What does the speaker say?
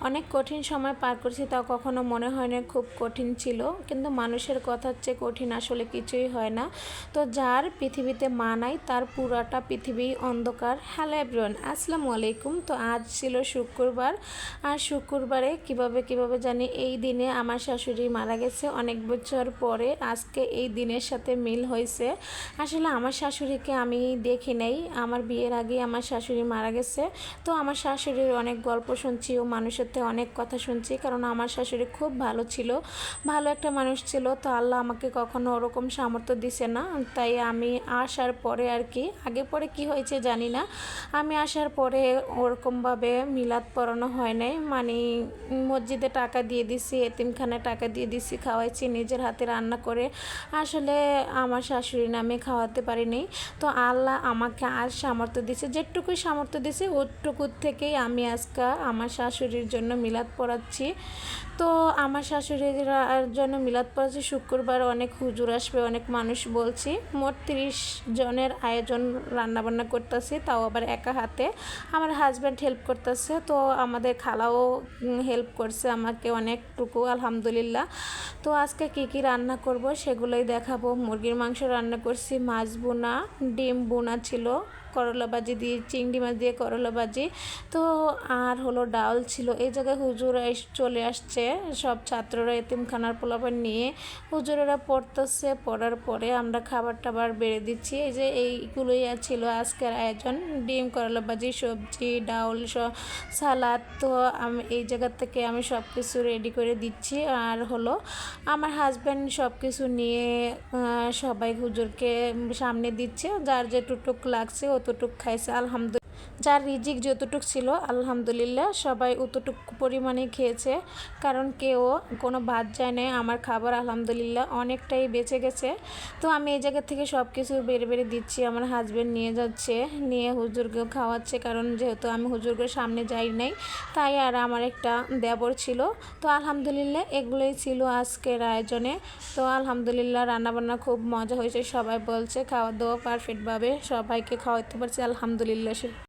অনেক কঠিন সময় পার করছি, তাও কখনো মনে হয় না খুব কঠিন ছিল। কিন্তু মানুষের কথার চেয়ে কঠিন আসলে কিছুই হয় না। তো যার পৃথিবীতে মা নাই তার পুরাটা পৃথিবী অন্ধকার। হ্যালো এভরিওয়ান, আসসালামু আলাইকুম। তো আজ ছিল শুক্রবার, আর শুক্রবারে কিভাবে জানি এই দিনে আমার শাশুড়ি মারা গেছে অনেক বছর পরে। আজকে এই দিনের সাথে মিল হয়েছে। আসলে আমার শাশুড়িকে আমি দেখি নাই, আমার বিয়ের আগে আমার শাশুড়ি মারা গেছে। তো আমার শাশুড়ির অনেক গল্প শুনছি ও মানুষের থেকে অনেক কথা শুনছি, কারণ আমার শাশুড়ি খুব ভালো ছিল, ভালো একটা মানুষ ছিল। তো আল্লাহ আমাকে কখনো ওরকম সামর্থ্য দিছে না। তাই আমি আসার পরে আর কি, আগে পরে কি হয়েছে জানি না, আমি আসার পরে ওরকমভাবে মিলাদ পড়ানো হয় নাই। মানে মসজিদে টাকা দিয়ে দিছি, এতিমখানায় টাকা দিয়ে দিছি, খাওয়াইছি নিজের হাতে রান্না করে। আসলে আমার শাশুড়ি নামে খাওয়াতে পারিনি। তো আল্লাহ আমাকে আর সামর্থ্য দিছে, যেটুকুই সামর্থ্য দিছে ওটুকুর থেকেই আমি আজকে আমার শাশুড়ির জন্য মিলাদ পড়াচ্ছি। তো আমার শাশুড়ির জন্য মিলাদ পড়াচ্ছি। শুক্রবার অনেক হুজুর আসবে, অনেক মানুষ বলছি। মোট 30 জনের আয়োজন, রান্নাবান্না করতেছি, তাও আবার একা হাতে। আমার হাজব্যান্ড হেল্প করতেছে, তো আমাদের খালাও হেল্প করছে আমাকে অনেকটুকু, আলহামদুলিল্লাহ। তো আজকে কি রান্না করব সেগুলোই দেখাবো। মুরগির মাংস রান্না করছি, মাছ বোনা, ডিম বোনা ছিল, করলা ভাজি দিয়ে, চিংড়ি মাছ দিয়ে করলা ভাজি। তো আর হলো ডাল ছিল। এই জায়গায় হুজুর চলে আসছে, সব ছাত্ররা এতিমখানার পোলাপান নিয়ে হুজুরেরা পড়তেছে। পড়ার পরে আমরা খাবার টাবার বেড়ে দিচ্ছি। এই যে এইগুলোই ছিল আজকের আয়োজন, ডিম, করলা ভাজি, সবজি, ডাউল, সালাদ। তো আমি এই জায়গা থেকে আমি সব কিছু রেডি করে দিচ্ছি। আর হলো আমার হাজব্যান্ড সব কিছু নিয়ে সবাই হুজুরকে সামনে দিচ্ছে, যার যেটুক লাগছে অতটুক খাইছে আলহামদুলিল্লাহ। যার রিজিক যতটুক ছিল আলহামদুলিল্লাহ সবাই অতটুকু পরিমাণে খেয়েছে, কারণ কেউ কোনো ভাত যায় না। আমার খাবার আলহামদুলিল্লাহ অনেকটাই বেঁচে গেছে। তো আমি এই জায়গা থেকে সব কিছু বেড়ে দিচ্ছি, আমার হাজব্যান্ড নিয়ে যাচ্ছে, নিয়ে হুজুরকেও খাওয়াচ্ছে, কারণ যেহেতু আমি হুজুরকে সামনে যাই নাই তাই। আর আমার একটা দেবর ছিল। তো আলহামদুলিল্লাহ এগুলোই ছিল আজকের আয়োজনে। তো আলহামদুলিল্লাহ রান্নাবান্না খুব মজা হয়েছে, সবাই বলছে খাওয়া দাওয়া পারফেক্টভাবে সবাইকে খাওয়াতে পারছি আলহামদুলিল্লাহ।